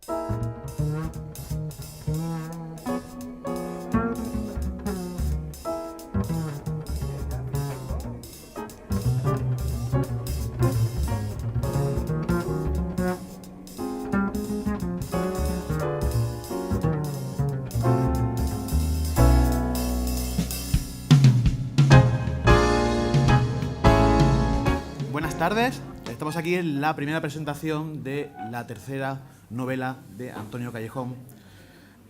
Buenas tardes, estamos aquí en la primera presentación de la tercera novela de Antonio Callejón.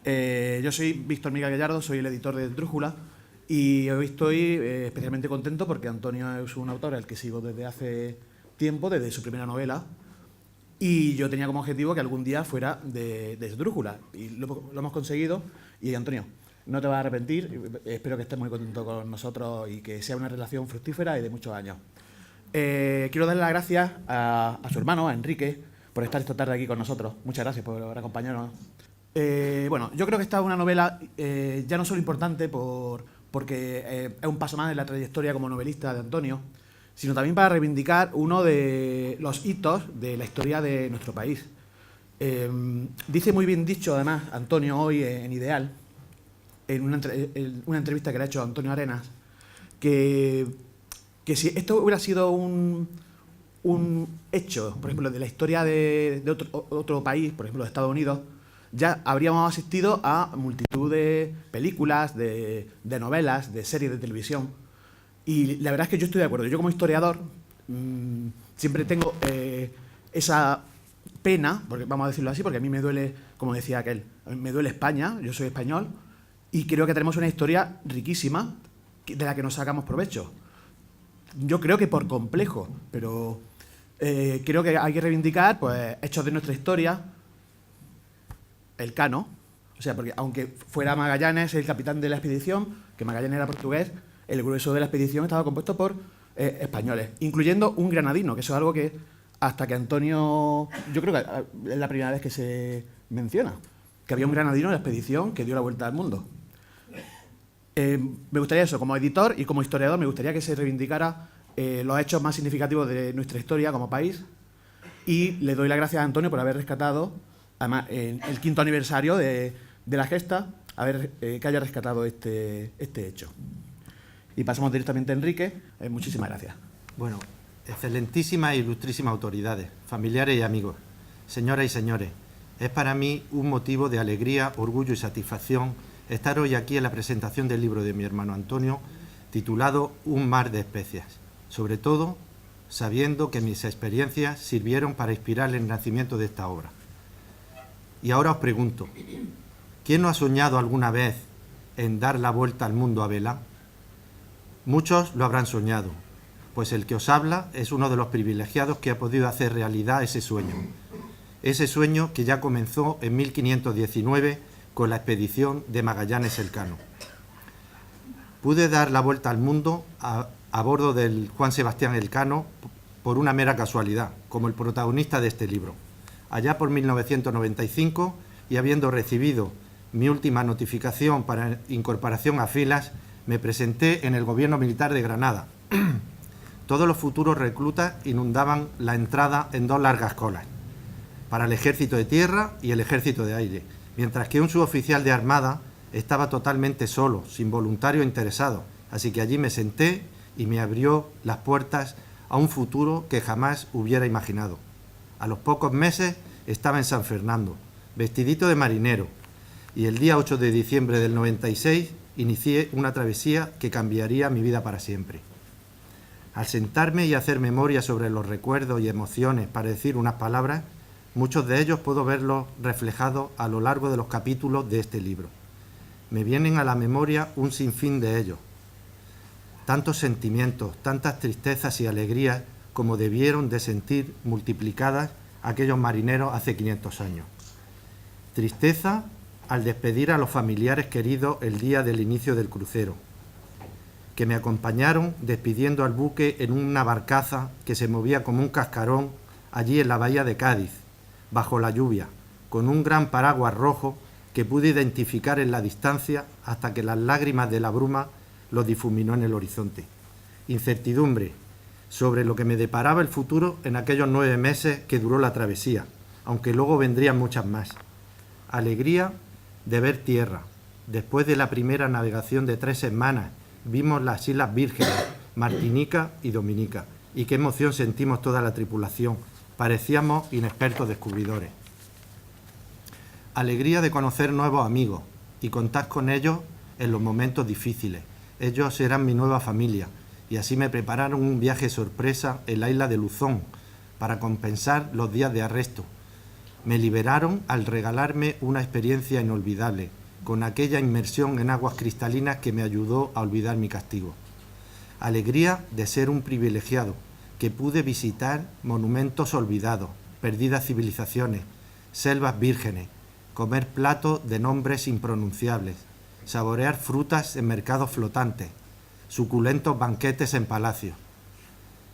Yo soy Víctor Miguel Gallardo, soy el editor de Drújula y hoy estoy especialmente contento porque Antonio es un autor al que sigo desde hace tiempo, desde su primera novela, y yo tenía como objetivo que algún día fuera de Drújula y lo hemos conseguido. Y Antonio, no te vas a arrepentir, espero que estés muy contento con nosotros y que sea una relación fructífera y de muchos años. Quiero darle las gracias a su hermano, a Enrique, por estar esta tarde aquí con nosotros. Muchas gracias por acompañarnos. Bueno, yo creo que esta es una novela ya no solo importante porque es un paso más en la trayectoria como novelista de Antonio, sino también para reivindicar uno de los hitos de la historia de nuestro país. Dice muy bien dicho, además, Antonio hoy en Ideal, en una entrevista que le ha hecho a Antonio Arenas, que si esto hubiera sido un hecho, por ejemplo, de la historia de otro país, por ejemplo, de Estados Unidos, ya habríamos asistido a multitud de películas, de novelas, de series de televisión. Y la verdad es que yo estoy de acuerdo. Yo como historiador siempre tengo esa pena, porque vamos a decirlo así, porque a mí me duele, como decía aquel, me duele España, yo soy español, y creo que tenemos una historia riquísima de la que nos sacamos provecho. Yo creo que por complejo, pero creo que hay que reivindicar pues, hechos de nuestra historia, el Cano, o sea, porque aunque fuera Magallanes el capitán de la expedición, que Magallanes era portugués, el grueso de la expedición estaba compuesto por españoles, incluyendo un granadino, que eso es algo que hasta que Antonio, yo creo que es la primera vez que se menciona, que había un granadino en la expedición que dio la vuelta al mundo. Me gustaría eso, como editor y como historiador, me gustaría que se reivindicara los hechos más significativos de nuestra historia como país, y le doy las gracias a Antonio por haber rescatado, además, en el 5º aniversario de la gesta, que haya rescatado este hecho. Y pasamos directamente a Enrique. Muchísimas gracias. Bueno, excelentísimas e ilustrísimas autoridades, familiares y amigos, señoras y señores, es para mí un motivo de alegría, orgullo y satisfacción estar hoy aquí en la presentación del libro de mi hermano Antonio, titulado Un mar de especias, sobre todo sabiendo que mis experiencias sirvieron para inspirar el nacimiento de esta obra. Y ahora os pregunto, ¿quién no ha soñado alguna vez en dar la vuelta al mundo a vela? Muchos lo habrán soñado, pues el que os habla es uno de los privilegiados que ha podido hacer realidad ese sueño que ya comenzó en 1519 con la expedición de Magallanes Elcano. Pude dar la vuelta al mundo a bordo del Juan Sebastián Elcano por una mera casualidad, como el protagonista de este libro. Allá por 1995, y habiendo recibido mi última notificación para incorporación a filas, me presenté en el gobierno militar de Granada. Todos los futuros reclutas inundaban la entrada en 2 largas colas, para el ejército de tierra y el ejército de aire, mientras que un suboficial de armada estaba totalmente solo, sin voluntario interesado, así que allí me senté y me abrió las puertas a un futuro que jamás hubiera imaginado. A los pocos meses estaba en San Fernando, vestidito de marinero, y el día 8 de diciembre del 96 inicié una travesía que cambiaría mi vida para siempre. Al sentarme y hacer memoria sobre los recuerdos y emociones para decir unas palabras, muchos de ellos puedo verlos reflejados a lo largo de los capítulos de este libro. Me vienen a la memoria un sinfín de ellos. Tantos sentimientos, tantas tristezas y alegrías como debieron de sentir multiplicadas aquellos marineros hace 500 años. Tristeza al despedir a los familiares queridos el día del inicio del crucero, que me acompañaron despidiendo al buque en una barcaza que se movía como un cascarón allí en la bahía de Cádiz, bajo la lluvia, con un gran paraguas rojo que pude identificar en la distancia hasta que las lágrimas de la bruma lo difuminó en el horizonte. Incertidumbre sobre lo que me deparaba el futuro en aquellos 9 meses que duró la travesía, aunque luego vendrían muchas más. Alegría de ver tierra. Después de la primera navegación de 3 semanas, vimos las Islas Vírgenes, Martinica y Dominica. Y qué emoción sentimos toda la tripulación. Parecíamos inexpertos descubridores. Alegría de conocer nuevos amigos y contar con ellos en los momentos difíciles. Ellos eran mi nueva familia y así me prepararon un viaje sorpresa en la isla de Luzón para compensar los días de arresto. Me liberaron al regalarme una experiencia inolvidable, con aquella inmersión en aguas cristalinas que me ayudó a olvidar mi castigo. Alegría de ser un privilegiado, que pude visitar monumentos olvidados, perdidas civilizaciones, selvas vírgenes, comer platos de nombres impronunciables, saborear frutas en mercados flotantes, suculentos banquetes en palacios.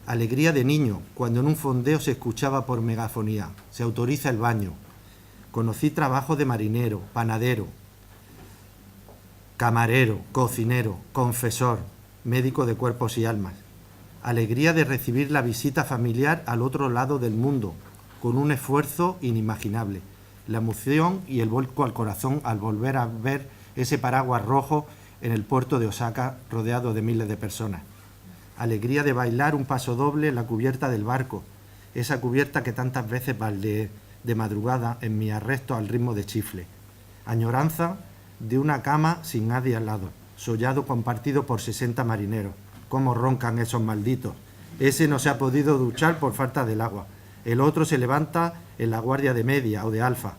Alegría de niño, cuando en un fondeo se escuchaba por megafonía, se autoriza el baño. Conocí trabajo de marinero, panadero, camarero, cocinero, confesor, médico de cuerpos y almas. Alegría de recibir la visita familiar al otro lado del mundo, con un esfuerzo inimaginable. La emoción y el vuelco al corazón al volver a ver ese paraguas rojo en el puerto de Osaka rodeado de miles de personas. Alegría de bailar un paso doble en la cubierta del barco, esa cubierta que tantas veces baldeé de madrugada en mi arresto al ritmo de chifle. Añoranza de una cama sin nadie al lado, sollado compartido por 60 marineros. Cómo roncan esos malditos. Ese no se ha podido duchar por falta del agua. El otro se levanta en la guardia de media o de alfa.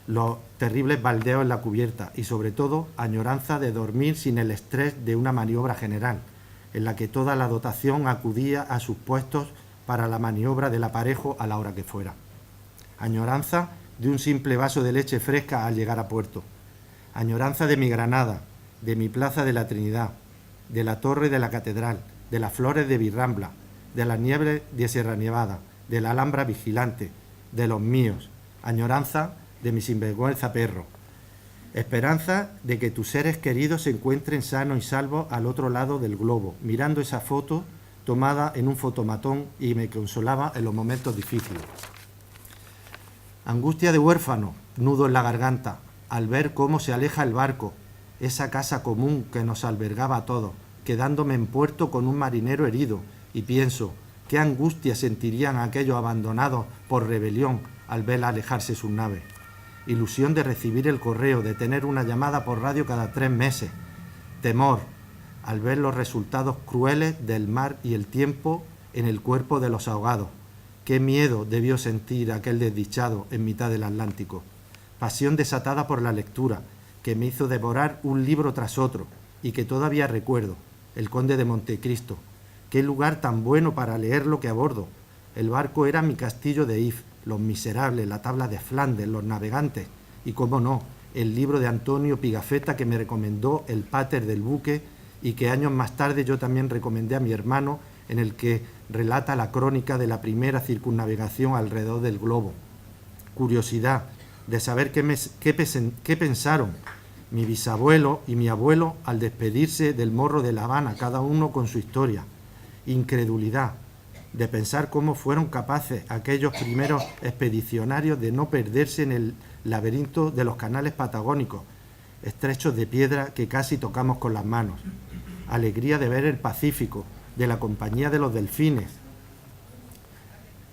Los terribles baldeos en la cubierta y sobre todo añoranza de dormir sin el estrés de una maniobra general, en la que toda la dotación acudía a sus puestos para la maniobra del aparejo a la hora que fuera. Añoranza de un simple vaso de leche fresca al llegar a puerto. Añoranza de mi Granada, de mi Plaza de la Trinidad, de la Torre de la Catedral, de las flores de Virrambla, de las nieves de Sierra Nevada, de la Alhambra vigilante, de los míos. Añoranza de mi sinvergüenza perro. Esperanza de que tus seres queridos se encuentren sanos y salvos al otro lado del globo, mirando esa foto tomada en un fotomatón y me consolaba en los momentos difíciles. Angustia de huérfano, nudo en la garganta, al ver cómo se aleja el barco, esa casa común que nos albergaba a todos, quedándome en puerto con un marinero herido, y pienso, qué angustia sentirían aquellos abandonados por rebelión al ver alejarse sus naves. Ilusión de recibir el correo, de tener una llamada por radio cada 3 meses. Temor al ver los resultados crueles del mar y el tiempo en el cuerpo de los ahogados. Qué miedo debió sentir aquel desdichado en mitad del Atlántico. Pasión desatada por la lectura, que me hizo devorar un libro tras otro y que todavía recuerdo, El Conde de Montecristo. Qué lugar tan bueno para leerlo que a bordo. El barco era mi castillo de If, Los Miserables, la Tabla de Flandes, Los Navegantes y, cómo no, el libro de Antonio Pigafetta que me recomendó el pater del buque y que años más tarde yo también recomendé a mi hermano, en el que relata la crónica de la primera circunnavegación alrededor del globo. Curiosidad de saber qué pensaron mi bisabuelo y mi abuelo al despedirse del Morro de La Habana, cada uno con su historia. Incredulidad de pensar cómo fueron capaces aquellos primeros expedicionarios de no perderse en el laberinto de los canales patagónicos, estrechos de piedra que casi tocamos con las manos. Alegría de ver el Pacífico, de la compañía de los delfines.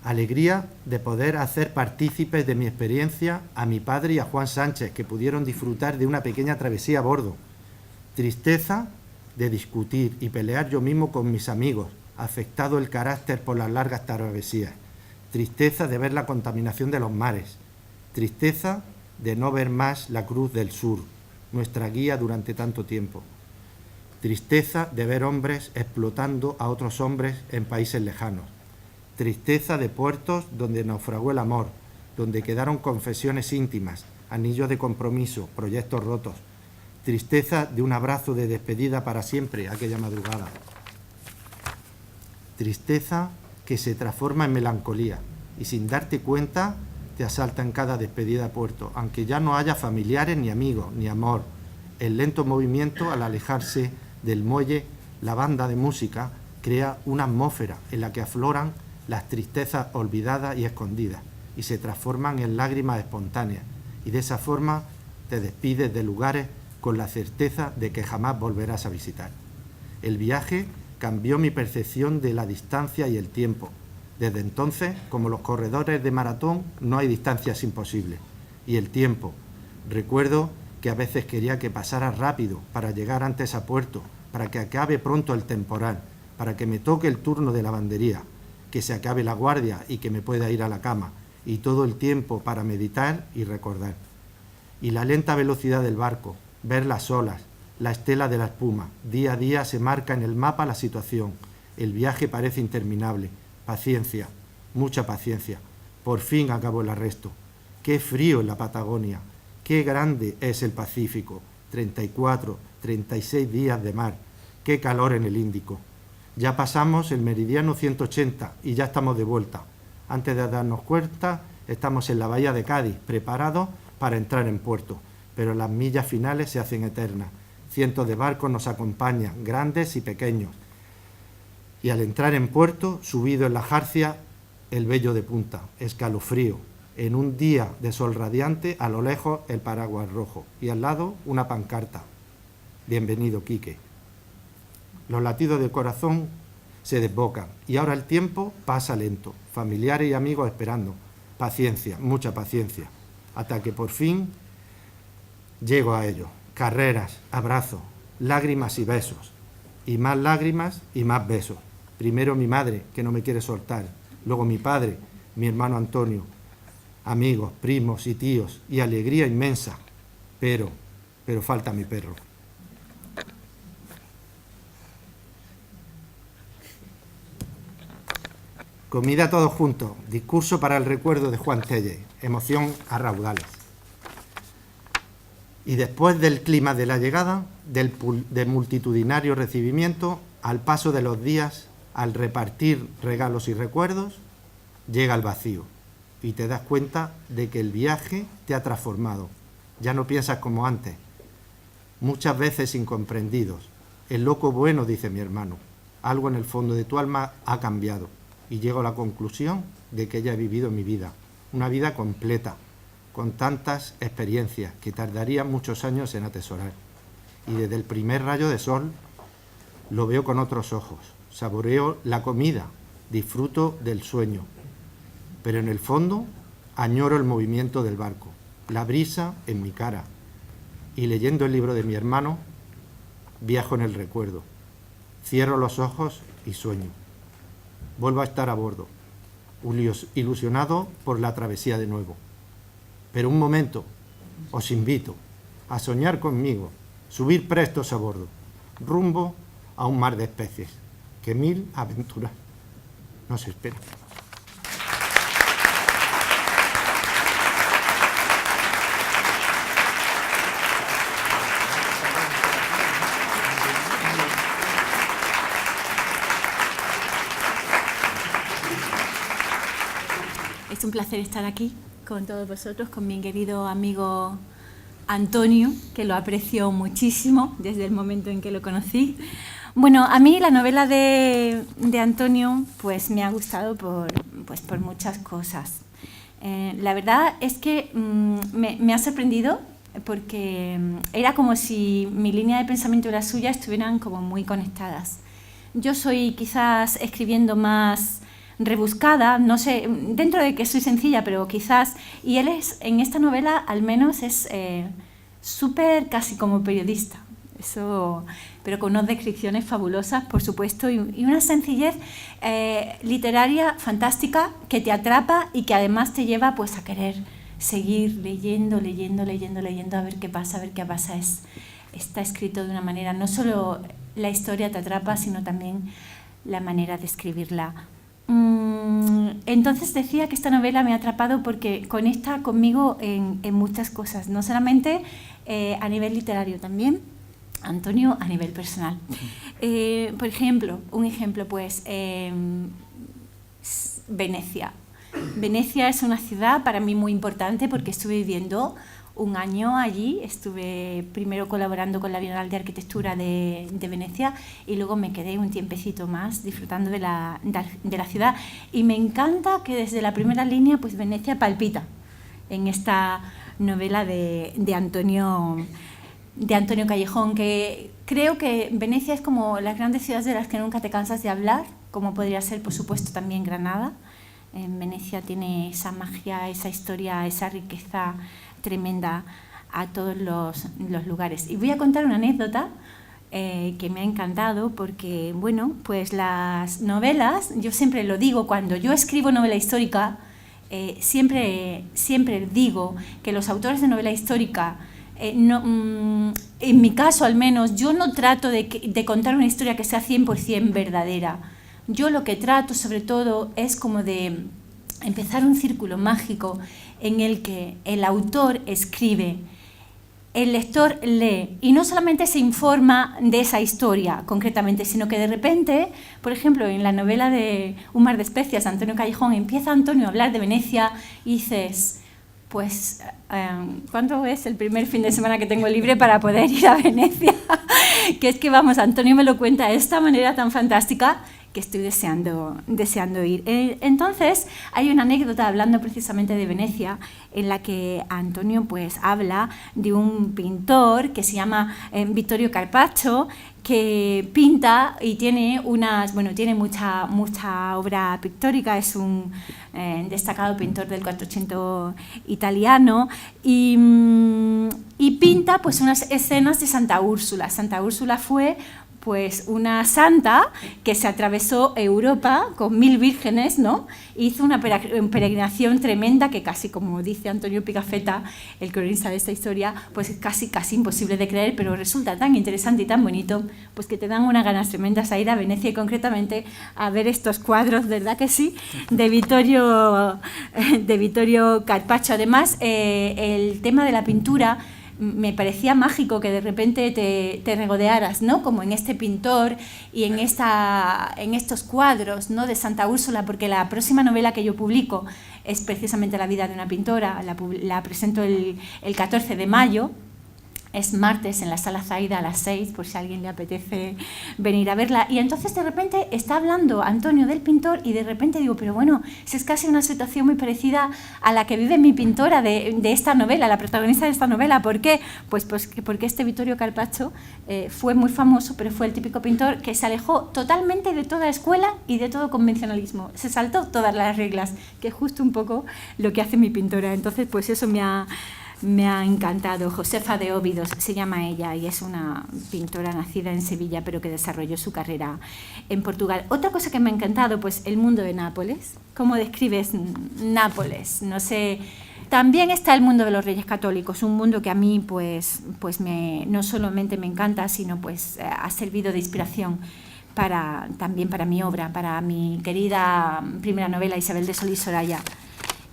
Alegría de poder hacer partícipes de mi experiencia a mi padre y a Juan Sánchez, que pudieron disfrutar de una pequeña travesía a bordo. Tristeza de discutir y pelear yo mismo con mis amigos, afectado el carácter por las largas travesías. Tristeza de ver la contaminación de los mares. Tristeza de no ver más la Cruz del Sur, nuestra guía durante tanto tiempo. Tristeza de ver hombres explotando a otros hombres en países lejanos. Tristeza de puertos donde naufragó el amor, donde quedaron confesiones íntimas, anillos de compromiso, proyectos rotos. Tristeza de un abrazo de despedida para siempre aquella madrugada. Tristeza que se transforma en melancolía y sin darte cuenta te asalta en cada despedida a puerto, aunque ya no haya familiares ni amigos, ni amor. El lento movimiento al alejarse del muelle, la banda de música crea una atmósfera en la que afloran las tristezas olvidadas y escondidas y se transforman en lágrimas espontáneas y de esa forma te despides de lugares con la certeza de que jamás volverás a visitar. El viaje cambió mi percepción de la distancia y el tiempo. Desde entonces, como los corredores de maratón, no hay distancias imposibles. Y el tiempo. Recuerdo que a veces quería que pasara rápido para llegar antes a puerto, para que acabe pronto el temporal, para que me toque el turno de lavandería, que se acabe la guardia y que me pueda ir a la cama, y todo el tiempo para meditar y recordar. Y la lenta velocidad del barco, ver las olas, la estela de la espuma. Día a día se marca en el mapa la situación. El viaje parece interminable. Paciencia, mucha paciencia. Por fin acabó el arresto. Qué frío en la Patagonia. Qué grande es el Pacífico. 34, 36 días de mar. Qué calor en el Índico. Ya pasamos el meridiano 180 y ya estamos de vuelta. Antes de darnos cuenta, estamos en la bahía de Cádiz, preparados para entrar en puerto. Pero las millas finales se hacen eternas. Cientos de barcos nos acompañan, grandes y pequeños. Y al entrar en puerto, subido en la jarcia, el vello de punta, escalofrío. En un día de sol radiante, a lo lejos el paraguas rojo y al lado una pancarta. Bienvenido, Quique. Los latidos del corazón se desbocan y ahora el tiempo pasa lento. Familiares y amigos esperando. Paciencia, mucha paciencia. Hasta que por fin llego a ello. Carreras, abrazos, lágrimas y besos. Y más lágrimas y más besos. Primero mi madre, que no me quiere soltar. Luego mi padre, mi hermano Antonio. Amigos, primos y tíos. Y alegría inmensa. Pero falta mi perro. Comida todos juntos. Discurso para el recuerdo de Juan Tellez. Emoción a raudales. Y después del clima de la llegada, del multitudinario recibimiento, al paso de los días, al repartir regalos y recuerdos, llega el vacío y te das cuenta de que el viaje te ha transformado. Ya no piensas como antes, muchas veces incomprendidos. El loco bueno, dice mi hermano, algo en el fondo de tu alma ha cambiado y llego a la conclusión de que ya he vivido mi vida, una vida completa, con tantas experiencias que tardaría muchos años en atesorar. Y desde el primer rayo de sol lo veo con otros ojos, saboreo la comida, disfruto del sueño, pero en el fondo añoro el movimiento del barco, la brisa en mi cara, y leyendo el libro de mi hermano, viajo en el recuerdo, cierro los ojos y sueño. Vuelvo a estar a bordo, ilusionado por la travesía de nuevo. Pero un momento, os invito a soñar conmigo, subir prestos a bordo, rumbo a un mar de especies, que 1000 aventuras nos esperan. Es un placer estar aquí con todos vosotros, con mi querido amigo Antonio, que lo aprecio muchísimo desde el momento en que lo conocí. Bueno, a mí la novela de Antonio pues me ha gustado por muchas cosas. La verdad es que me ha sorprendido porque era como si mi línea de pensamiento y la suya estuvieran como muy conectadas. Yo soy quizás escribiendo más rebuscada, no sé, dentro de que soy sencilla, pero quizás, y él es, en esta novela al menos es súper casi como periodista, eso, pero con unas descripciones fabulosas, por supuesto, y una sencillez literaria fantástica que te atrapa y que además te lleva pues a querer seguir leyendo, a ver qué pasa, está escrito de una manera, no solo la historia te atrapa, sino también la manera de escribirla. Entonces decía que esta novela me ha atrapado porque conecta conmigo en muchas cosas, no solamente a nivel literario, también Antonio a nivel personal. Por ejemplo, Venecia. Venecia es una ciudad para mí muy importante porque estuve viviendo un año allí, estuve primero colaborando con la Bienal de Arquitectura de Venecia y luego me quedé un tiempecito más disfrutando de la ciudad y me encanta que desde la primera línea pues Venecia palpita en esta novela de Antonio Callejón, que creo que Venecia es como las grandes ciudades de las que nunca te cansas de hablar, como podría ser, por supuesto, también Granada. En Venecia tiene esa magia, esa historia, esa riqueza tremenda a todos los lugares. Y voy a contar una anécdota que me ha encantado porque, bueno, pues las novelas, yo siempre lo digo, cuando yo escribo novela histórica, siempre digo que los autores de novela histórica, en mi caso al menos, yo no trato de contar una historia que sea 100% verdadera. Yo lo que trato sobre todo es como de empezar un círculo mágico en el que el autor escribe, el lector lee y no solamente se informa de esa historia concretamente, sino que de repente, por ejemplo, en la novela de Un mar de especias, Antonio Callejón, empieza Antonio a hablar de Venecia y dices, pues, ¿cuándo es el primer fin de semana que tengo libre para poder ir a Venecia? Que es que, vamos, Antonio me lo cuenta de esta manera tan fantástica que estoy deseando ir. Entonces, hay una anécdota hablando precisamente de Venecia en la que Antonio pues habla de un pintor que se llama Vittorio Carpaccio, que pinta y tiene tiene mucha obra pictórica, es un destacado pintor del Quattrocento italiano y pinta pues unas escenas de Santa Úrsula. Santa Úrsula fue pues una santa que se atravesó Europa con 1000 vírgenes, ¿no? Hizo una peregrinación tremenda que casi, como dice Antonio Pigafetta, el cronista de esta historia, pues es casi imposible de creer, pero resulta tan interesante y tan bonito, pues que te dan unas ganas tremendas a ir a Venecia y concretamente a ver estos cuadros, ¿verdad que sí?, de Vittorio Carpaccio. Además, el tema de la pintura me parecía mágico que de repente te regodearas, ¿no? Como en este pintor y en estos cuadros, ¿no?, de Santa Úrsula, porque la próxima novela que yo publico es precisamente la vida de una pintora, la presento el 14 de mayo, es martes en la Sala Zaida a las 6, por si a alguien le apetece venir a verla. Y entonces de repente está hablando Antonio del pintor y de repente digo, pero bueno, si es casi una situación muy parecida a la que vive mi pintora de esta novela, la protagonista de esta novela. ¿Por qué? Pues porque este Vittorio Carpaccio fue muy famoso, pero fue el típico pintor que se alejó totalmente de toda escuela y de todo convencionalismo. Se saltó todas las reglas, que es justo un poco lo que hace mi pintora. Entonces, pues eso me ha encantado. Josefa de Óbidos se llama ella y es una pintora nacida en Sevilla pero que desarrolló su carrera en Portugal. Otra cosa que me ha encantado, pues el mundo de Nápoles. ¿Cómo describes Nápoles? No sé. También está el mundo de los Reyes Católicos, un mundo que a mí pues no solamente me encanta, sino pues ha servido de inspiración también para mi obra, para mi querida primera novela Isabel de Solís Soraya,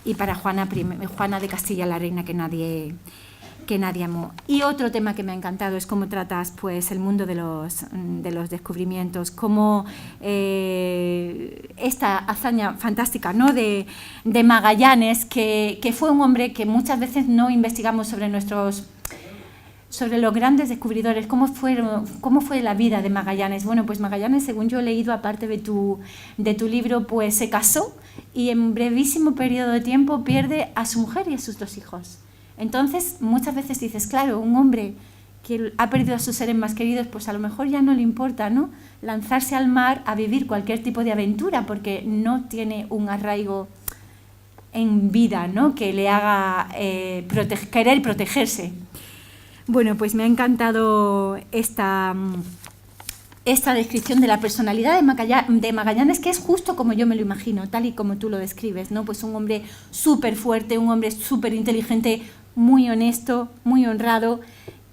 y para Juana de Castilla la Reina, que nadie amó. Y otro tema que me ha encantado es cómo tratas pues el mundo de los descubrimientos, cómo esta hazaña fantástica, ¿no?, de Magallanes, que fue un hombre que muchas veces no investigamos sobre los grandes descubridores. ¿Cómo fue la vida de Magallanes? Bueno, pues Magallanes, según yo he leído, aparte de tu libro, pues se casó y en brevísimo periodo de tiempo pierde a su mujer y a sus 2 hijos. Entonces, muchas veces dices, claro, un hombre que ha perdido a sus seres más queridos, pues a lo mejor ya no le importa, ¿no?, lanzarse al mar a vivir cualquier tipo de aventura porque no tiene un arraigo en vida, ¿no?, que le haga querer protegerse. Bueno, pues me ha encantado esta descripción de la personalidad de Magallanes, que es justo como yo me lo imagino, tal y como tú lo describes, ¿no? Pues un hombre súper fuerte, un hombre súper inteligente, muy honesto, muy honrado,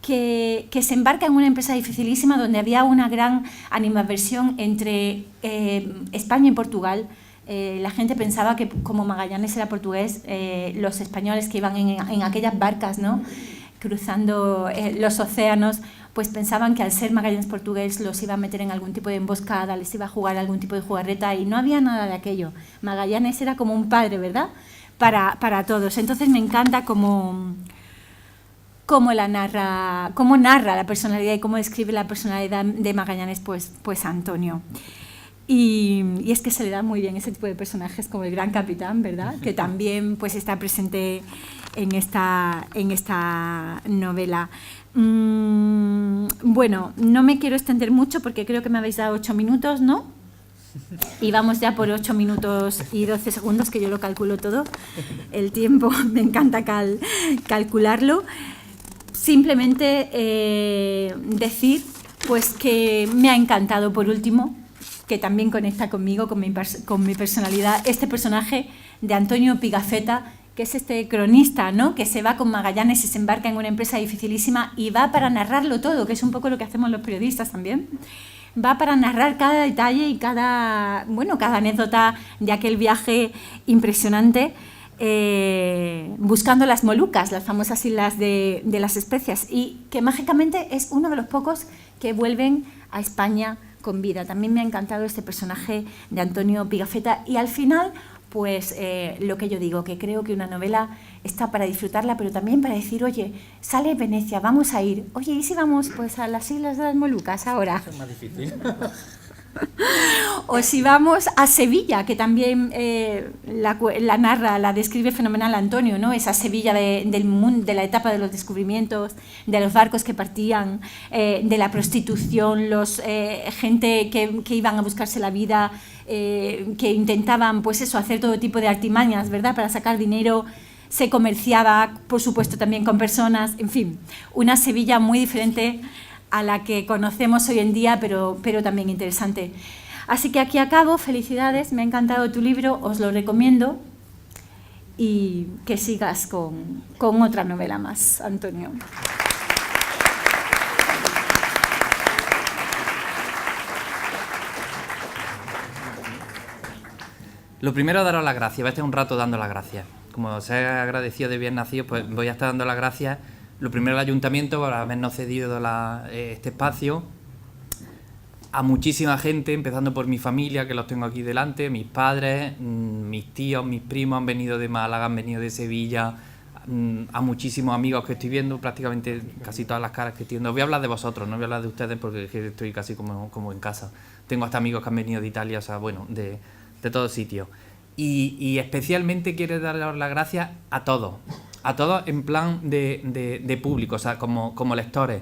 que se embarca en una empresa dificilísima donde había una gran animadversión entre España y Portugal. La gente pensaba que como Magallanes era portugués, los españoles que iban en aquellas barcas, ¿no?, cruzando los océanos, pues pensaban que al ser Magallanes portugués los iba a meter en algún tipo de emboscada, les iba a jugar algún tipo de jugarreta, y no había nada de aquello. Magallanes era como un padre, ¿verdad?, para todos. Entonces me encanta cómo narra la personalidad y cómo describe la personalidad de Magallanes pues Antonio. Y es que se le da muy bien ese tipo de personajes como el Gran Capitán, ¿verdad? Que también pues está presente en esta novela. Bueno, no me quiero extender mucho porque creo que me habéis dado 8 minutos, ¿no? Y vamos ya por 8 minutos y 12 segundos, que yo lo calculo todo. El tiempo, me encanta calcularlo. Simplemente decir pues que me ha encantado, por último, que también conecta conmigo, con mi personalidad, este personaje de Antonio Pigafetta, que es este cronista, ¿no?, que se va con Magallanes y se embarca en una empresa dificilísima y va para narrarlo todo, que es un poco lo que hacemos los periodistas también. Va para narrar cada detalle y cada anécdota de aquel viaje impresionante, buscando las Molucas, las famosas islas de las especias, y que mágicamente es uno de los pocos que vuelven a España con vida. También me ha encantado este personaje de Antonio Pigafetta, y al final pues lo que yo digo, que creo que una novela está para disfrutarla, pero también para decir, oye, sale Venecia, vamos a ir. Oye, ¿y si vamos pues a las Islas de las Molucas ahora? Eso es más difícil. O si vamos a Sevilla, que también la narra, la describe fenomenal Antonio, ¿no? Esa Sevilla del mundo, de la etapa de los descubrimientos, de los barcos que partían, de la prostitución, gente que iban a buscarse la vida, que intentaban, pues eso, hacer todo tipo de artimañas, ¿verdad?, para sacar dinero. Se comerciaba, por supuesto, también con personas, en fin, una Sevilla muy diferente a la que conocemos hoy en día, pero también interesante. Así que aquí acabo. Felicidades, me ha encantado tu libro, os lo recomiendo, y que sigas con otra novela más, Antonio. Lo primero, daros las gracias. Voy a estar un rato dando las gracias. Como os he agradecido de bien nacido, pues voy a estar dando las gracias. Lo primero, al Ayuntamiento por habernos cedido este espacio. A muchísima gente, empezando por mi familia, que los tengo aquí delante, mis padres, mis tíos, mis primos han venido de Málaga, han venido de Sevilla, a muchísimos amigos que estoy viendo, prácticamente casi todas las caras que estoy viendo. Voy a hablar de vosotros, no voy a hablar de ustedes porque estoy casi como en casa. Tengo hasta amigos que han venido de Italia, o sea, bueno, de todos sitios. Y especialmente quiero darles las gracias a todos en plan de público, o sea, como lectores,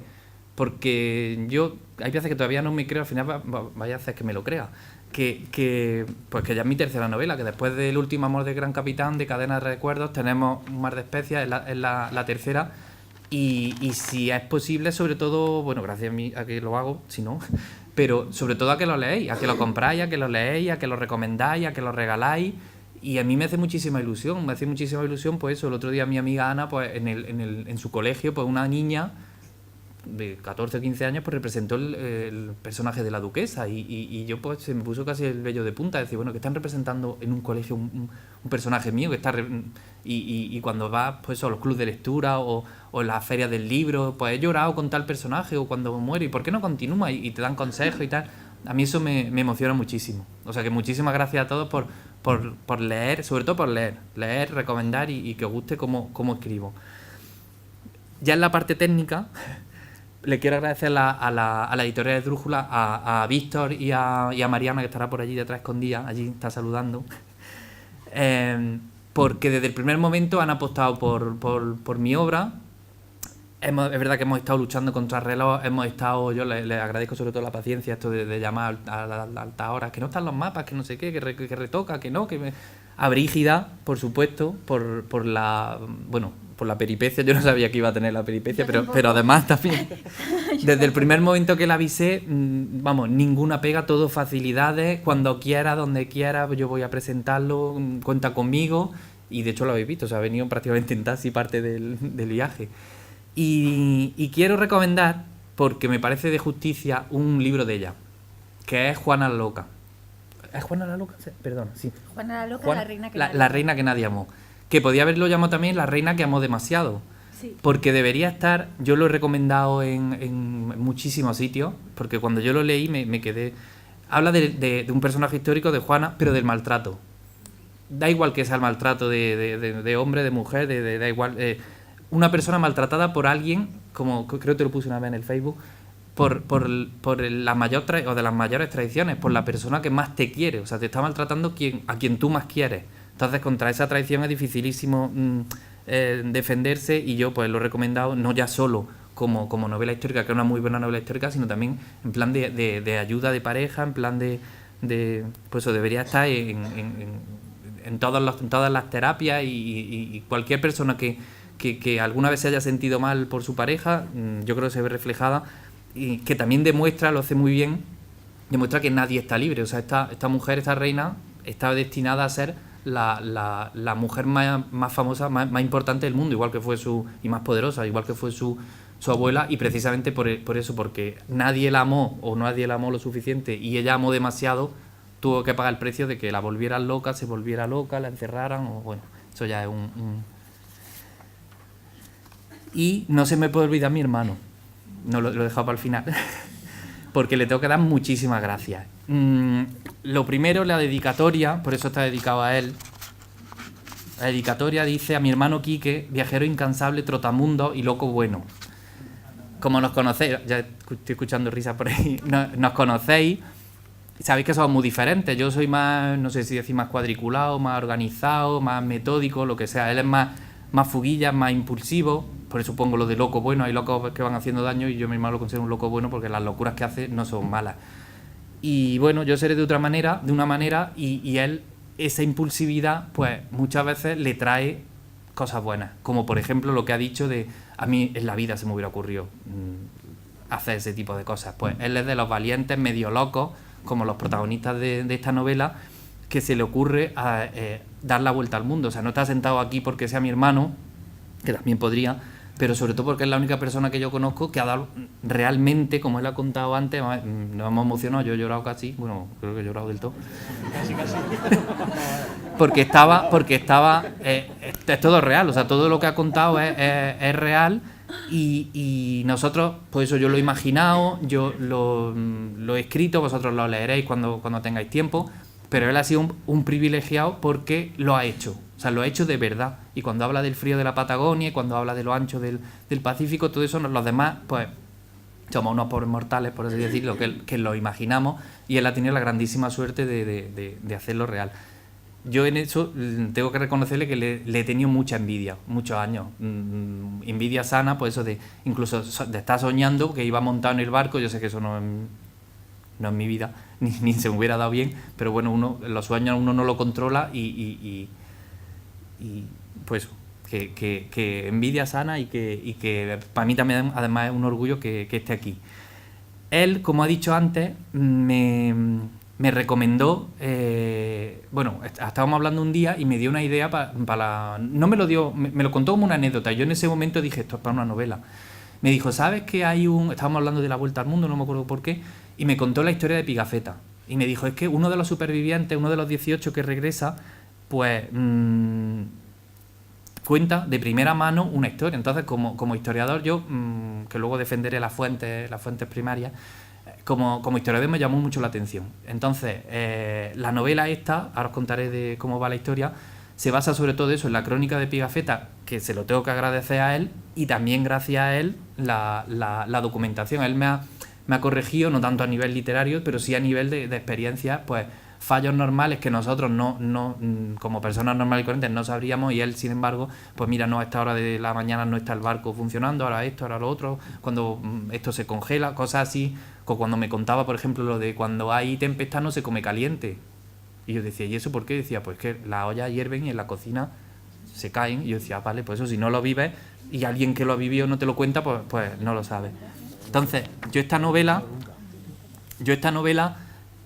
porque yo hay veces que todavía no me creo, al final vaya a hacer que me lo crea, que ya es mi tercera novela, que después del último amor del Gran Capitán, de Cadena de Recuerdos, tenemos Un mar de especias, es la tercera, y si es posible, sobre todo, bueno, gracias a que lo hago, si no, pero sobre todo a que lo leéis, a que lo compráis, a que lo leéis, a que lo recomendáis, a que lo regaláis. Y a mí me hace muchísima ilusión, pues eso, el otro día mi amiga Ana, pues en su colegio, pues una niña de 14 o 15 años, pues representó el personaje de la duquesa, y yo pues se me puso casi el vello de punta, decir, bueno, que están representando en un colegio un personaje mío, que está y cuando vas pues a los clubes de lectura o en las ferias del libro, pues he llorado con tal personaje, o cuando muere, y ¿por qué no continúa? Y te dan consejos y tal. A mí eso me emociona muchísimo. O sea que muchísimas gracias a todos por leer, sobre todo por leer, recomendar y que os guste cómo escribo. Ya en la parte técnica, le quiero agradecer a la editorial de Drújula, a Víctor y a Mariana, que estará por allí detrás escondida, allí está saludando, porque desde el primer momento han apostado por mi obra. Es verdad que hemos estado luchando contra el reloj, yo les agradezco sobre todo la paciencia, esto de llamar a las altas horas, que no están los mapas, que no sé qué, que retoca, que no, a Brígida, por supuesto, por la peripecia. Yo no sabía que iba a tener la peripecia, pero además también, desde el primer momento que la avisé, vamos, ninguna pega, todo facilidades, cuando quiera, donde quiera, yo voy a presentarlo, cuenta conmigo, y de hecho lo habéis visto, o sea, ha venido prácticamente en taxi parte del viaje. Y quiero recomendar, porque me parece de justicia, un libro de ella, que es Juana la Loca. ¿Es Juana la Loca? Perdón, sí. Juana la Loca, la reina que la reina que nadie amó. Que podía haberlo llamado también La reina que amó demasiado. Sí. Porque debería estar, yo lo he recomendado en muchísimos sitios, porque cuando yo lo leí me quedé... Habla de un personaje histórico de Juana, pero del maltrato. Da igual que sea el maltrato de hombre, de mujer, da igual... una persona maltratada por alguien, como creo que te lo puse una vez en el Facebook, por la mayor o de las mayores traiciones, por la persona que más te quiere. O sea, te está maltratando a quien tú más quieres. Entonces, contra esa traición es dificilísimo defenderse, y yo pues lo he recomendado no ya solo como novela histórica, que es una muy buena novela histórica, sino también en plan de ayuda de pareja, en plan pues eso debería estar en todas las terapias, y cualquier persona que alguna vez se haya sentido mal por su pareja, yo creo que se ve reflejada, y que también demuestra, lo hace muy bien, demuestra que nadie está libre. O sea, esta mujer, esta reina, está destinada a ser la mujer más famosa, más importante del mundo, igual que fue y más poderosa, igual que fue su abuela, y precisamente por eso, porque nadie la amó o nadie la amó lo suficiente y ella amó demasiado, tuvo que pagar el precio de que la volvieran loca, se volviera loca, la encerraran, o bueno, eso ya es Y no se me puede olvidar mi hermano, no lo he dejado para el final, porque le tengo que dar muchísimas gracias. Lo primero, la dedicatoria, por eso está dedicado a él. La dedicatoria dice: a mi hermano Quique, viajero incansable, trotamundo y loco bueno. Como nos conocéis, ya estoy escuchando risas por ahí, nos conocéis, sabéis que somos muy diferentes. Yo soy más, no sé si decir, más cuadriculado, más organizado, más metódico, lo que sea. Él es más fuguilla, más impulsivo. Por eso pongo lo de loco bueno. Hay locos que van haciendo daño y yo mismo lo considero un loco bueno, porque las locuras que hace no son malas. Y bueno, yo seré de una manera, y él, esa impulsividad, pues muchas veces le trae cosas buenas. Como por ejemplo lo que ha dicho de: a mí en la vida se me hubiera ocurrido hacer ese tipo de cosas. Pues él es de los valientes medio locos, como los protagonistas de esta novela, que se le ocurre dar la vuelta al mundo. O sea, no está sentado aquí porque sea mi hermano, que también podría, pero sobre todo porque es la única persona que yo conozco que ha dado realmente, como él ha contado antes, nos hemos emocionado, yo he llorado casi, bueno, creo que he llorado del todo. Casi. porque estaba es todo real, o sea, todo lo que ha contado es real, y nosotros, pues eso yo lo he imaginado, yo lo he escrito, vosotros lo leeréis cuando tengáis tiempo, pero él ha sido un privilegiado porque lo ha hecho. O sea, lo ha hecho de verdad. Y cuando habla del frío de la Patagonia, y cuando habla de lo ancho del Pacífico, todo eso, los demás, pues, somos unos pobres mortales, por así decirlo, que lo imaginamos, y él ha tenido la grandísima suerte de hacerlo real. Yo en eso tengo que reconocerle que le he tenido mucha envidia, muchos años. Envidia sana, pues eso de incluso de estar soñando que iba montado en el barco. Yo sé que eso no es mi vida, ni se me hubiera dado bien, pero bueno, los sueños uno no lo controla, y pues que envidia sana, y que para mí también además es un orgullo que esté aquí. Él, como ha dicho antes, me recomendó, estábamos hablando un día y me dio una idea no me lo dio, me lo contó como una anécdota. Yo en ese momento dije: esto es para una novela. Me dijo: ¿sabes que estábamos hablando de la vuelta al mundo, no me acuerdo por qué, y me contó la historia de Pigafetta, y me dijo: es que uno de los supervivientes, uno de los 18 que regresa, pues cuenta de primera mano una historia. Entonces, como historiador, yo, que luego defenderé las fuentes primarias, como historiador me llamó mucho la atención. Entonces, la novela esta, ahora os contaré de cómo va la historia, se basa sobre todo eso, en la crónica de Pigafetta, que se lo tengo que agradecer a él, y también gracias a él la documentación. Él me ha corregido, no tanto a nivel literario, pero sí a nivel de experiencias, pues fallos normales que nosotros no como personas normales y corrientes no sabríamos, y él, sin embargo, pues mira, no, a esta hora de la mañana no está el barco funcionando, ahora esto, ahora lo otro, cuando esto se congela, cosas así. Cuando me contaba, por ejemplo, lo de cuando hay tempestad no se come caliente, y yo decía: ¿y eso por qué? Decía: pues que las ollas hierven y en la cocina se caen. Y yo decía: vale, pues eso, si no lo vives y alguien que lo ha vivido no te lo cuenta, pues no lo sabe. Entonces, yo esta novela,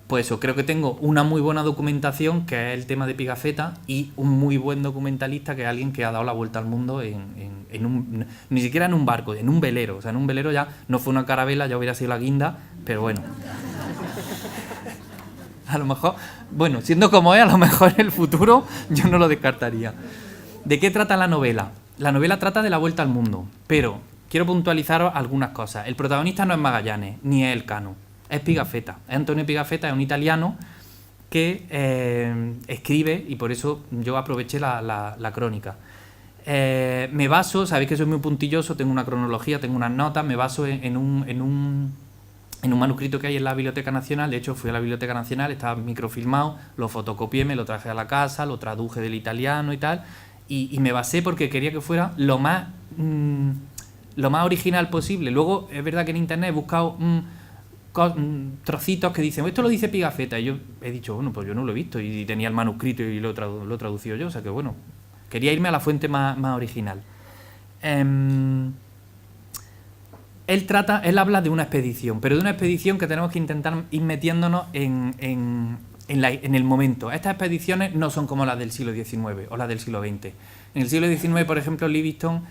pues eso, creo que tengo una muy buena documentación, que es el tema de Pigafetta, y un muy buen documentalista, que es alguien que ha dado la vuelta al mundo ni siquiera en un barco, en un velero. O sea, en un velero ya no fue una carabela, ya hubiera sido la guinda, pero bueno. A lo mejor, bueno, siendo como es, a lo mejor en el futuro yo no lo descartaría. ¿De qué trata la novela? La novela trata de la vuelta al mundo, pero quiero puntualizaros algunas cosas. El protagonista no es Magallanes, ni es Elcano. Es Pigafetta. Antonio Pigafetta es un italiano que escribe, y por eso yo aproveché la crónica. Me baso, sabéis que soy muy puntilloso, tengo una cronología, tengo unas notas, me baso en un en un manuscrito que hay en la Biblioteca Nacional. De hecho, fui a la Biblioteca Nacional, estaba microfilmado, lo fotocopié, me lo traje a la casa, lo traduje del italiano y tal, y me basé porque quería que fuera lo más original posible. Luego, es verdad que en internet he buscado trocitos que dicen, esto lo dice Pigafetta, y yo he dicho, bueno, pues yo no lo he visto, y tenía el manuscrito y lo he traducido yo, o sea que bueno, quería irme a la fuente más original. Él habla de una expedición, pero de una expedición que tenemos que intentar ir metiéndonos en el momento. Estas expediciones no son como las del siglo XIX o las del siglo XX. En el siglo XIX, por ejemplo, Livingstone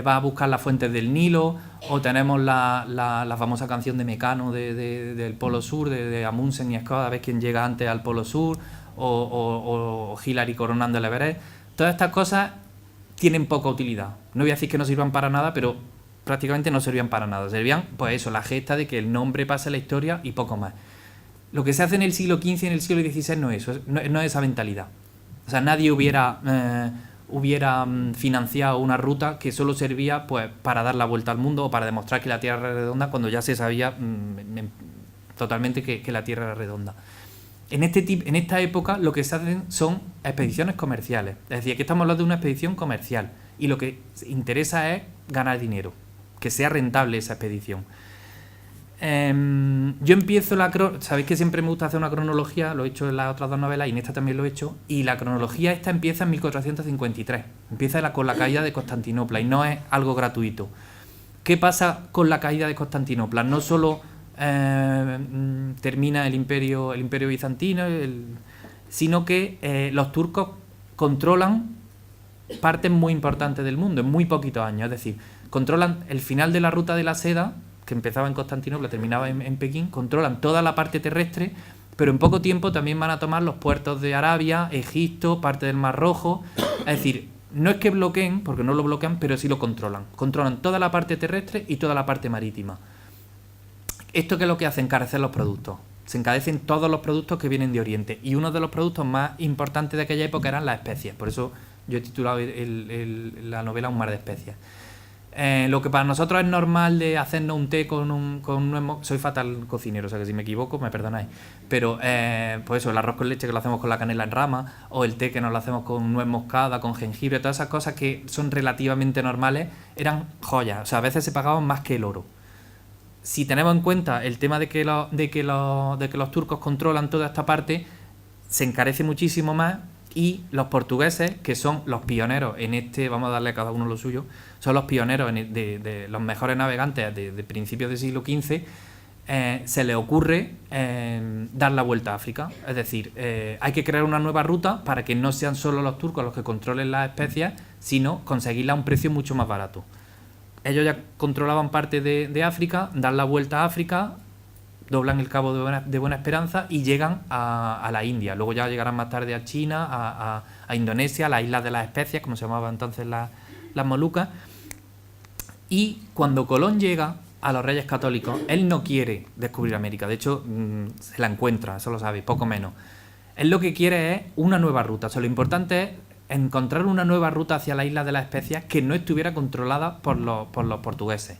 va a buscar las fuentes del Nilo, o tenemos la famosa canción de Mecano del Polo Sur, de Amundsen y Scott, a ver quién llega antes al Polo Sur, o Hillary coronando el Everest. Todas estas cosas tienen poca utilidad. No voy a decir que no sirvan para nada, pero prácticamente no servían para nada. Servían, pues eso, la gesta de que el nombre pase a la historia y poco más. Lo que se hace en el siglo XV y en el siglo XVI no es eso, no es esa mentalidad. O sea, nadie hubiera financiado una ruta que solo servía pues para dar la vuelta al mundo o para demostrar que la Tierra era redonda, cuando ya se sabía totalmente que la Tierra era redonda. En esta época lo que se hacen son expediciones comerciales. Es decir, aquí estamos hablando de una expedición comercial y lo que interesa es ganar dinero, que sea rentable esa expedición. Yo empiezo sabéis que siempre me gusta hacer una cronología, lo he hecho en las otras dos novelas y en esta también lo he hecho, y la cronología esta empieza en 1453, empieza con la caída de Constantinopla y no es algo gratuito. ¿Qué pasa con la caída de Constantinopla? No solo termina el imperio bizantino, sino que los turcos controlan partes muy importantes del mundo en muy poquitos años. Es decir, controlan el final de la ruta de la seda, que empezaba en Constantinopla, terminaba en Pekín, controlan toda la parte terrestre, pero en poco tiempo también van a tomar los puertos de Arabia, Egipto, parte del Mar Rojo. Es decir, no es que bloqueen, porque no lo bloquean, pero sí lo controlan. Controlan toda la parte terrestre y toda la parte marítima. ¿Esto qué es lo que hace? Encarecer los productos. Se encarecen todos los productos que vienen de Oriente. Y uno de los productos más importantes de aquella época eran las especias. Por eso yo he titulado la novela Un mar de especias. Lo que para nosotros es normal de hacernos un té con nuez. Soy fatal cocinero, o sea que si me equivoco me perdonáis. Pero pues eso, el arroz con leche que lo hacemos con la canela en rama, o el té que nos lo hacemos con nuez moscada, con jengibre, todas esas cosas que son relativamente normales, eran joyas. O sea, a veces se pagaban más que el oro. Si tenemos en cuenta el tema de que los turcos controlan toda esta parte, se encarece muchísimo más. Y los portugueses, que son los pioneros en vamos a darle a cada uno lo suyo, son los pioneros de los mejores navegantes de principios del siglo XV, se les ocurre dar la vuelta a África. Es decir, hay que crear una nueva ruta para que no sean solo los turcos los que controlen las especias, sino conseguirla a un precio mucho más barato. Ellos ya controlaban parte de África, dan la vuelta a África, doblan el cabo de Buena Esperanza y llegan a la India. Luego ya llegarán más tarde a China, a Indonesia, a las Islas de las Especias, como se llamaban entonces las Molucas. Y cuando Colón llega a los Reyes Católicos, él no quiere descubrir América. De hecho, se la encuentra, eso lo sabéis, poco menos. Él lo que quiere es una nueva ruta. O sea, lo importante es encontrar una nueva ruta hacia las Islas de las Especias que no estuviera controlada por los portugueses.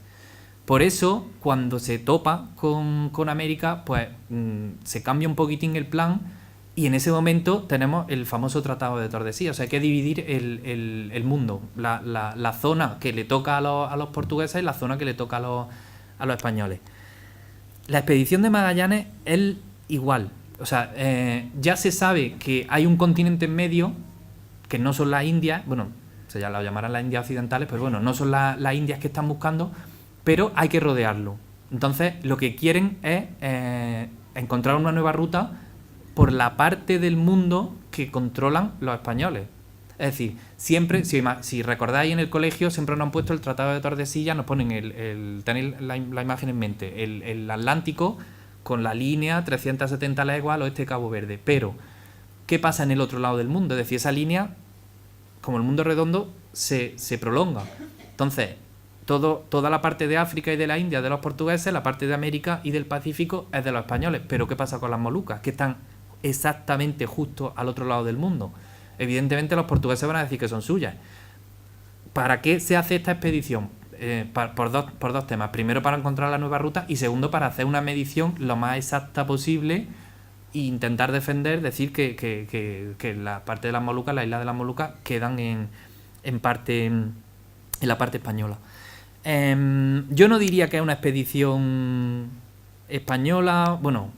Por eso, cuando se topa con América, pues se cambia un poquitín el plan y en ese momento tenemos el famoso Tratado de Tordesillas. O sea, hay que dividir el mundo, la zona que le toca a los portugueses y la zona que le toca a los españoles. La expedición de Magallanes es igual. O sea, ya se sabe que hay un continente en medio, que no son las Indias, bueno, se ya lo llamarán las Indias occidentales, pero bueno, no son las Indias que están buscando, pero hay que rodearlo. Entonces, lo que quieren es encontrar una nueva ruta por la parte del mundo que controlan los españoles. Es decir, siempre, si recordáis en el colegio, siempre nos han puesto el Tratado de Tordesillas, nos ponen tenéis la imagen en mente, el Atlántico con la línea 370 leguas al oeste de Cabo Verde. Pero, ¿qué pasa en el otro lado del mundo? Es decir, esa línea, como el mundo es redondo, se prolonga. Entonces, toda la parte de África y de la India de los portugueses, la parte de América y del Pacífico es de los españoles. Pero ¿qué pasa con las Molucas? Que están exactamente justo al otro lado del mundo. Evidentemente los portugueses van a decir que son suyas. ¿Para qué se hace esta expedición? por dos temas. Primero, para encontrar la nueva ruta, y segundo, para hacer una medición lo más exacta posible e intentar defender, decir que la parte de las Molucas, la isla de las Molucas, quedan en la parte española. Yo no diría que es una expedición española. Bueno,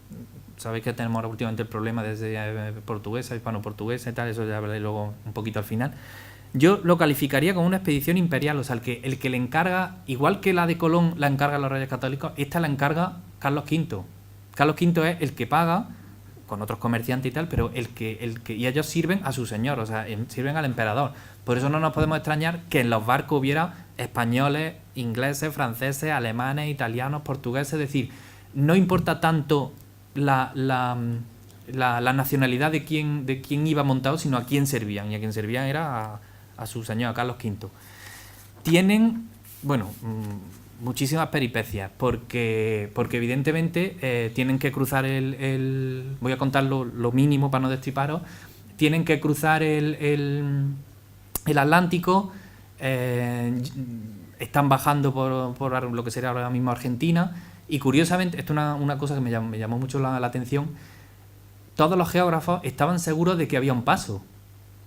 sabéis que tenemos ahora últimamente el problema desde portuguesa, hispano-portuguesa y tal, eso ya hablaré luego un poquito al final. Yo lo calificaría como una expedición imperial, o sea, el que le encarga, igual que la de Colón la encarga los Reyes Católicos, esta la encarga Carlos V. Carlos V es el que paga, con otros comerciantes y tal, pero y ellos sirven a su señor, o sea, sirven al emperador. Por eso no nos podemos extrañar que en los barcos hubiera españoles, ingleses, franceses, alemanes, italianos, portugueses, es decir, no importa tanto la nacionalidad de quién iba montado, sino a quién servían, y a quién servían era a su señor, a Carlos V. Tienen, bueno, muchísimas peripecias, porque evidentemente tienen que cruzar voy a contar lo mínimo para no destriparos. Tienen que cruzar el Atlántico, están bajando por lo que sería ahora mismo Argentina, y curiosamente, esto es una cosa que me llamó mucho la atención, todos los geógrafos estaban seguros de que había un paso,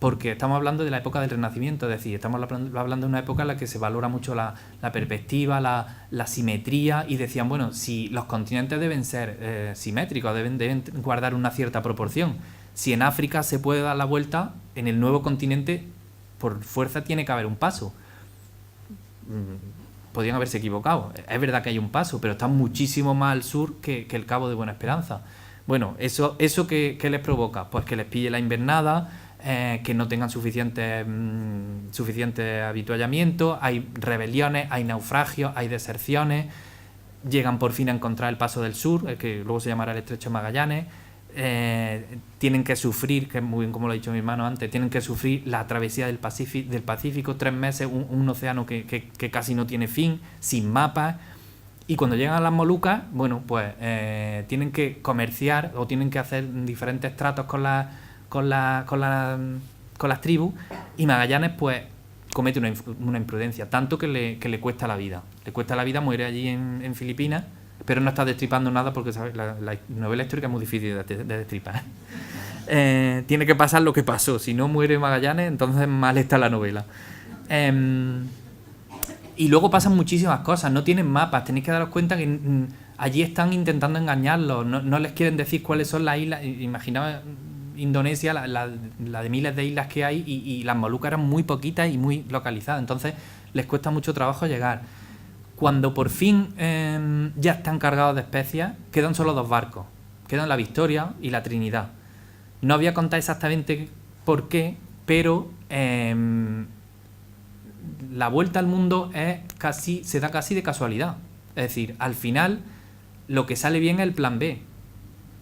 porque estamos hablando de la época del Renacimiento, es decir, estamos hablando de una época en la que se valora mucho la perspectiva, la simetría, y decían, bueno, si los continentes deben ser simétricos, deben guardar una cierta proporción. Si en África se puede dar la vuelta, en el nuevo continente, por fuerza, tiene que haber un paso. Podrían haberse equivocado. Es verdad que hay un paso, pero está muchísimo más al sur que el Cabo de Buena Esperanza. Bueno, ¿eso qué les provoca? Pues que les pille la invernada, que no tengan suficiente habituallamiento, hay rebeliones, hay naufragios, hay deserciones, llegan por fin a encontrar el paso del sur, que luego se llamará el Estrecho de Magallanes, tienen que sufrir, que es muy bien como lo ha dicho mi hermano antes, tienen que sufrir la travesía del Pacífico, 3 meses, un océano que casi no tiene fin, sin mapas. Y cuando llegan a las Molucas, bueno, pues tienen que comerciar o tienen que hacer diferentes tratos con las tribus, y Magallanes pues comete una imprudencia, tanto que le cuesta la vida. Le cuesta la vida, muere allí en Filipinas, pero no está destripando nada porque, ¿sabes? La novela histórica es muy difícil de destripar. Tiene que pasar lo que pasó, si no muere Magallanes, entonces mal está la novela. Y luego pasan muchísimas cosas, no tienen mapas, tenéis que daros cuenta que allí están intentando engañarlos, no les quieren decir cuáles son las islas. Imaginaos Indonesia, la de miles de islas que hay, y las Molucas eran muy poquitas y muy localizadas, entonces les cuesta mucho trabajo llegar. Cuando por fin ya están cargados de especias, quedan solo 2 barcos, quedan la Victoria y la Trinidad. No voy a contar exactamente por qué, pero la vuelta al mundo se da casi de casualidad. Es decir, al final lo que sale bien es el plan B.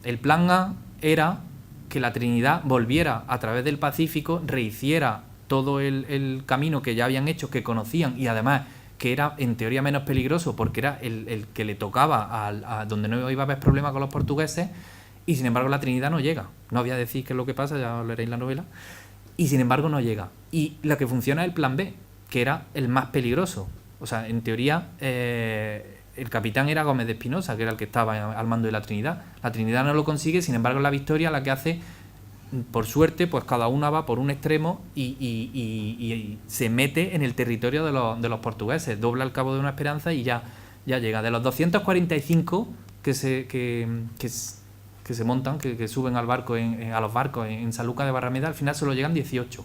El plan A era que la Trinidad volviera a través del Pacífico, rehiciera todo el camino que ya habían hecho, que conocían, y además que era en teoría menos peligroso porque era el que le tocaba a donde no iba a haber problema con los portugueses, y sin embargo la Trinidad no llega. No voy a decir qué es lo que pasa, ya leeréis la novela, y sin embargo no llega. Y lo que funciona es el plan B, que era el más peligroso. O sea, en teoría el capitán era Gómez de Espinosa, que era el que estaba al mando de la Trinidad. La Trinidad no lo consigue, sin embargo la Victoria la que hace, por suerte, pues cada una va por un extremo y se mete en el territorio de los portugueses, dobla el Cabo de Buena Esperanza y ya llega. De los 245 que se montan, que suben al barco a los barcos en Sanlúcar de Barrameda, al final solo llegan 18.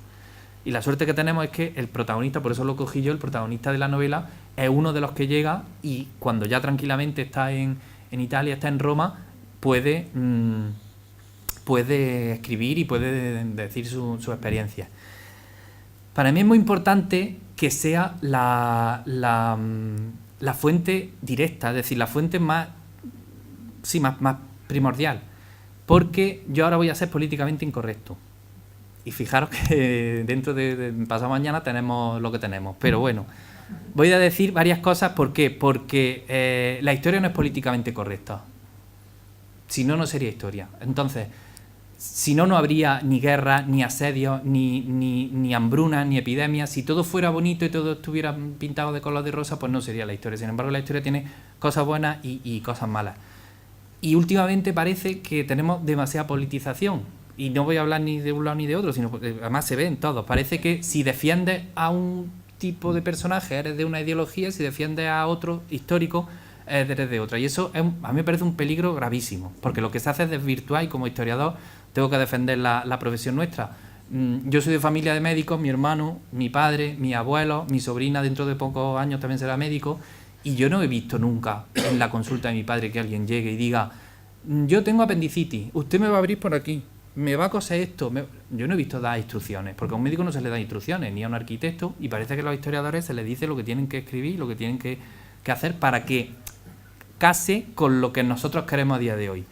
Y la suerte que tenemos es que el protagonista, por eso lo cogí yo, el protagonista de la novela, es uno de los que llega, y cuando ya tranquilamente está en Italia, está en Roma, puede escribir y puede decir su experiencia. Para mí es muy importante que sea la fuente directa, es decir, la fuente más primordial, porque yo ahora voy a ser políticamente incorrecto. Y fijaros que dentro de pasado mañana tenemos lo que tenemos. Pero bueno, voy a decir varias cosas. ¿Por qué? Porque la historia no es políticamente correcta. Si no, no sería historia. Entonces, si no, no habría ni guerra, ni asedios, ni hambruna, ni epidemias. Si todo fuera bonito y todo estuviera pintado de color de rosa, pues no sería la historia. Sin embargo, la historia tiene cosas buenas y cosas malas. Y últimamente parece que tenemos demasiada politización. Y no voy a hablar ni de un lado ni de otro, sino porque además se ve en todos. Parece que si defiendes a un tipo de personaje eres de una ideología, si defiendes a otro histórico eres de otra. Y eso a mí me parece un peligro gravísimo, porque lo que se hace es desvirtuar, y como historiador tengo que defender la profesión nuestra. Yo soy de familia de médicos, mi hermano, mi padre, mi abuelo, mi sobrina dentro de pocos años también será médico, y yo no he visto nunca en la consulta de mi padre que alguien llegue y diga: yo tengo apendicitis, usted me va a abrir por aquí, me va a coser esto. Yo no he visto dar instrucciones, porque a un médico no se le da instrucciones, ni a un arquitecto, y parece que a los historiadores se les dice lo que tienen que escribir, lo que tienen que hacer para que case con lo que nosotros queremos a día de hoy.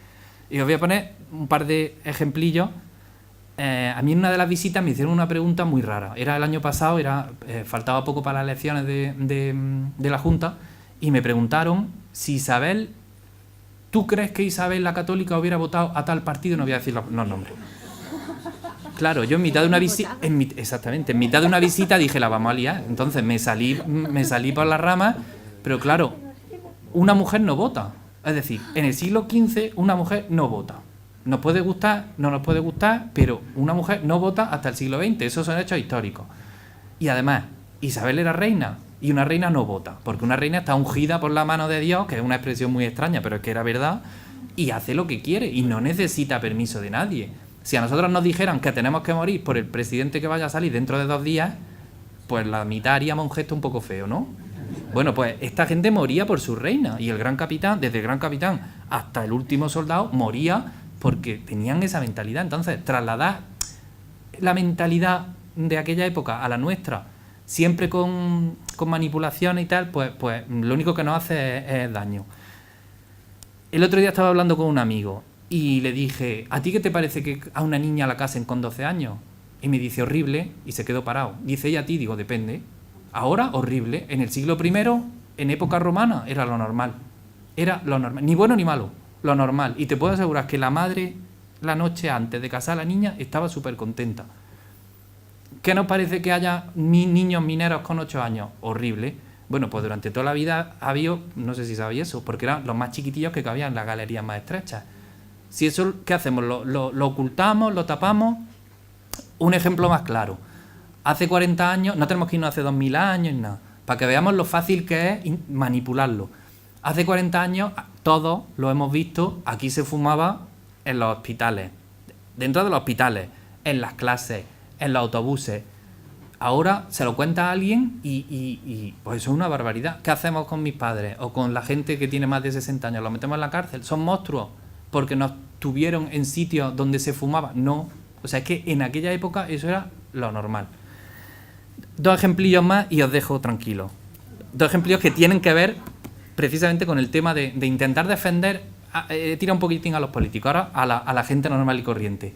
Y os voy a poner un par de ejemplillos. A mí en una de las visitas me hicieron una pregunta muy rara. Era el año pasado, faltaba poco para las elecciones de la Junta, y me preguntaron si Isabel... ¿Tú crees que Isabel la Católica hubiera votado a tal partido? No voy a decir los nombres. Claro, yo en mitad de una visita... Exactamente, en mitad de una visita dije, la vamos a liar. Entonces me salí por las ramas, pero claro, una mujer no vota. Es decir, en el siglo XV una mujer no vota. Nos puede gustar, no nos puede gustar, pero una mujer no vota hasta el siglo XX. Esos son hechos históricos. Y además, Isabel era reina. Y una reina no vota, porque una reina está ungida por la mano de Dios, que es una expresión muy extraña, pero es que era verdad, y hace lo que quiere, y no necesita permiso de nadie. Si a nosotros nos dijeran que tenemos que morir por el presidente que vaya a salir dentro de 2 días, pues la mitad haríamos un gesto un poco feo, ¿no? Bueno, pues esta gente moría por su reina, y el gran capitán, desde el gran capitán hasta el último soldado, moría porque tenían esa mentalidad. Entonces, trasladar la mentalidad de aquella época a la nuestra, siempre con manipulación y tal, pues lo único que nos hace es daño. El otro día estaba hablando con un amigo y le dije: ¿a ti qué te parece que a una niña la casen con 12 años? Y me dice: horrible, y se quedó parado. Dice: ¿y a ti? Digo: depende. Ahora, horrible. En el siglo I, en época romana, era lo normal. Era lo normal. Ni bueno ni malo, lo normal. Y te puedo asegurar que la madre, la noche antes de casar a la niña, estaba súper contenta. ¿Qué nos parece que haya niños mineros con 8 años? Horrible. Bueno, pues durante toda la vida ha habido, no sé si sabéis eso, porque eran los más chiquitillos que cabían en las galerías más estrechas. Si eso, ¿qué hacemos? ¿Lo ocultamos? ¿Lo tapamos? Un ejemplo más claro. Hace 40 años, no tenemos que irnos hace 2000 años, nada, para que veamos lo fácil que es manipularlo. Hace 40 años, todos lo hemos visto, aquí se fumaba en los hospitales, dentro de los hospitales, en las clases, en los autobuses. Ahora se lo cuenta a alguien y pues eso es una barbaridad. ¿Qué hacemos con mis padres o con la gente que tiene más de 60 años? ¿Los metemos en la cárcel? ¿Son monstruos porque nos tuvieron en sitios donde se fumaba? No. O sea, es que en aquella época eso era lo normal. 2 ejemplillos más y os dejo tranquilos. 2 ejemplillos que tienen que ver precisamente con el tema de intentar defender, tira un poquitín a los políticos, ahora a la gente normal y corriente.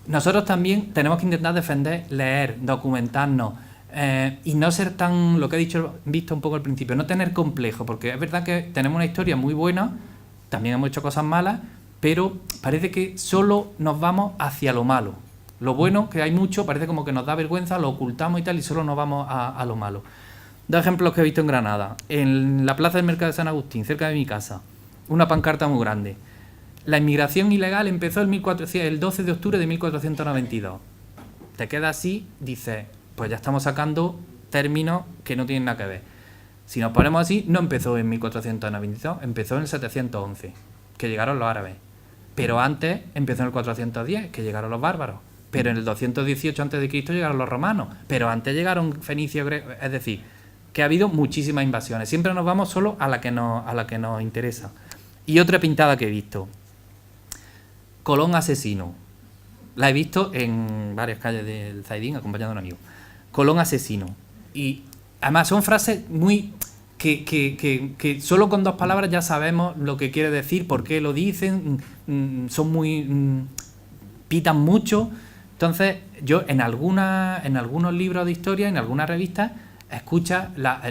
Nosotros también tenemos que intentar defender, leer, documentarnos y no ser tan, lo que he visto un poco al principio, no tener complejo, porque es verdad que tenemos una historia muy buena, también hemos hecho cosas malas, pero parece que solo nos vamos hacia lo malo. Lo bueno, que hay mucho, parece como que nos da vergüenza, lo ocultamos y tal, y solo nos vamos a lo malo. 2 ejemplos que he visto en Granada. En la plaza del Mercado de San Agustín, cerca de mi casa, una pancarta muy grande. La inmigración ilegal empezó el 12 de octubre de 1492. Te queda así, dices, pues ya estamos sacando términos que no tienen nada que ver. Si nos ponemos así, no empezó en 1492, empezó en el 711, que llegaron los árabes. Pero antes empezó en el 410, que llegaron los bárbaros. Pero en el 218 a.C. llegaron los romanos. Pero antes llegaron fenicios, griegos. Es decir, que ha habido muchísimas invasiones. Siempre nos vamos solo a la que nos interesa. Y otra pintada que he visto. Colón asesino. La he visto en varias calles del Zaidín, acompañado de un amigo. Colón asesino. Y además son frases muy... Que solo con 2 palabras ya sabemos lo que quiere decir, por qué lo dicen, son muy... pitan mucho. Entonces, yo en algunos libros de historia, en algunas revistas,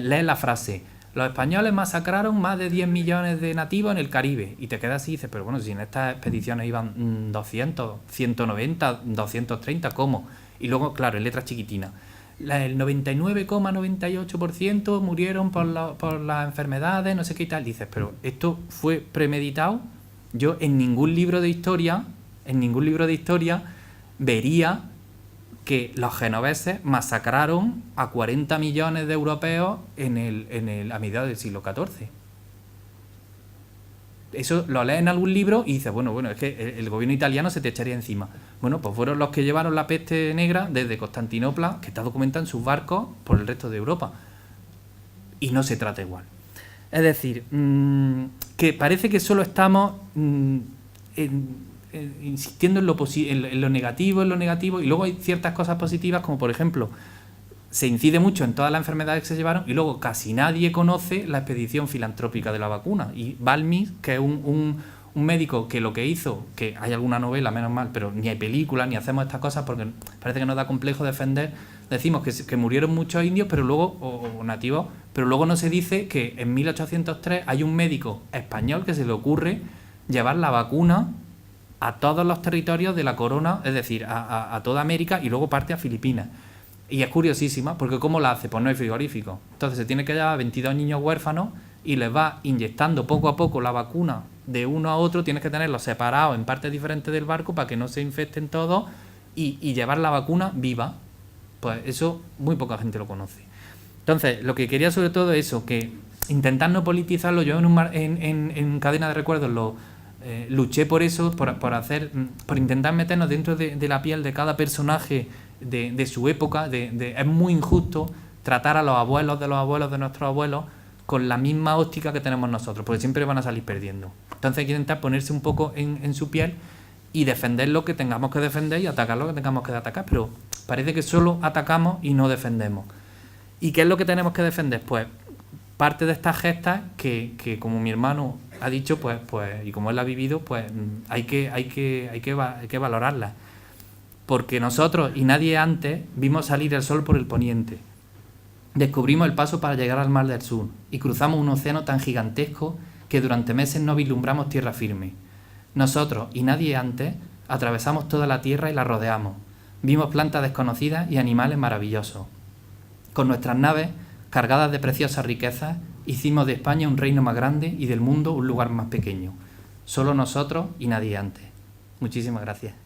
lees la frase: los españoles masacraron más de 10 millones de nativos en el Caribe. Y te quedas así y dices, pero bueno, si en estas expediciones iban 200, 190, 230, ¿cómo? Y luego, claro, en letras chiquitinas. El 99,98% murieron por las enfermedades, no sé qué y tal. Dices, pero ¿esto fue premeditado? Yo en ningún libro de historia vería que los genoveses masacraron a 40 millones de europeos a mediados del siglo XIV. Eso lo lees en algún libro y dices, bueno, es que el gobierno italiano se te echaría encima. Bueno, pues fueron los que llevaron la peste negra desde Constantinopla, que está documentada en sus barcos, por el resto de Europa. Y no se trata igual. Es decir, que parece que solo estamos insistiendo en lo negativo, y luego hay ciertas cosas positivas, como por ejemplo, se incide mucho en todas las enfermedades que se llevaron y luego casi nadie conoce la expedición filantrópica de la vacuna. Y Balmis, que es un médico que lo que hizo, que hay alguna novela, menos mal, pero ni hay películas, ni hacemos estas cosas porque parece que nos da complejo defender, decimos que murieron muchos indios pero luego o nativos, pero luego no se dice que en 1803 hay un médico español que se le ocurre llevar la vacuna a todos los territorios de la corona, es decir, a toda América, y luego parte a Filipinas. Y es curiosísima, porque ¿cómo la hace? Pues no hay frigorífico. Entonces se tiene que llevar a 22 niños huérfanos y les va inyectando poco a poco la vacuna de uno a otro. Tienes que tenerlos separados en partes diferentes del barco para que no se infecten todos y llevar la vacuna viva. Pues eso muy poca gente lo conoce. Entonces, lo que quería sobre todo es eso, que intentar no politizarlo. Yo en Cadena de Recuerdos luché por eso, por intentar meternos dentro de la piel de cada personaje de su época. Es muy injusto tratar a los abuelos de nuestros abuelos con la misma óptica que tenemos nosotros, porque siempre van a salir perdiendo. Entonces hay que intentar ponerse un poco en su piel y defender lo que tengamos que defender y atacar lo que tengamos que atacar, pero parece que solo atacamos y no defendemos. ¿Y qué es lo que tenemos que defender? Pues parte de estas gestas que como mi hermano ha dicho, pues y como él ha vivido, pues hay que valorarlas. Porque nosotros y nadie antes vimos salir el sol por el poniente. Descubrimos el paso para llegar al mar del sur y cruzamos un océano tan gigantesco que durante meses no vislumbramos tierra firme. Nosotros y nadie antes atravesamos toda la tierra y la rodeamos. Vimos plantas desconocidas y animales maravillosos. Con nuestras naves, cargadas de preciosas riquezas, hicimos de España un reino más grande y del mundo un lugar más pequeño. Solo nosotros y nadie antes. Muchísimas gracias.